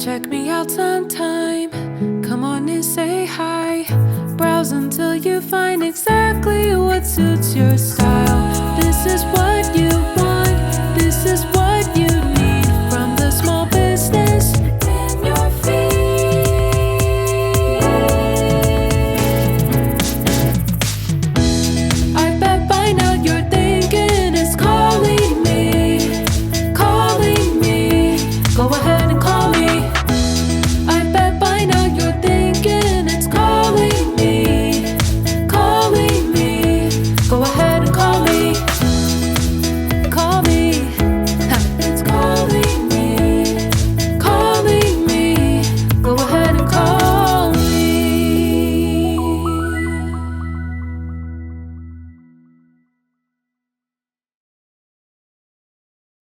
Check me out sometime. Come on and say hi. Browse until you find exactly what suits your style. This is what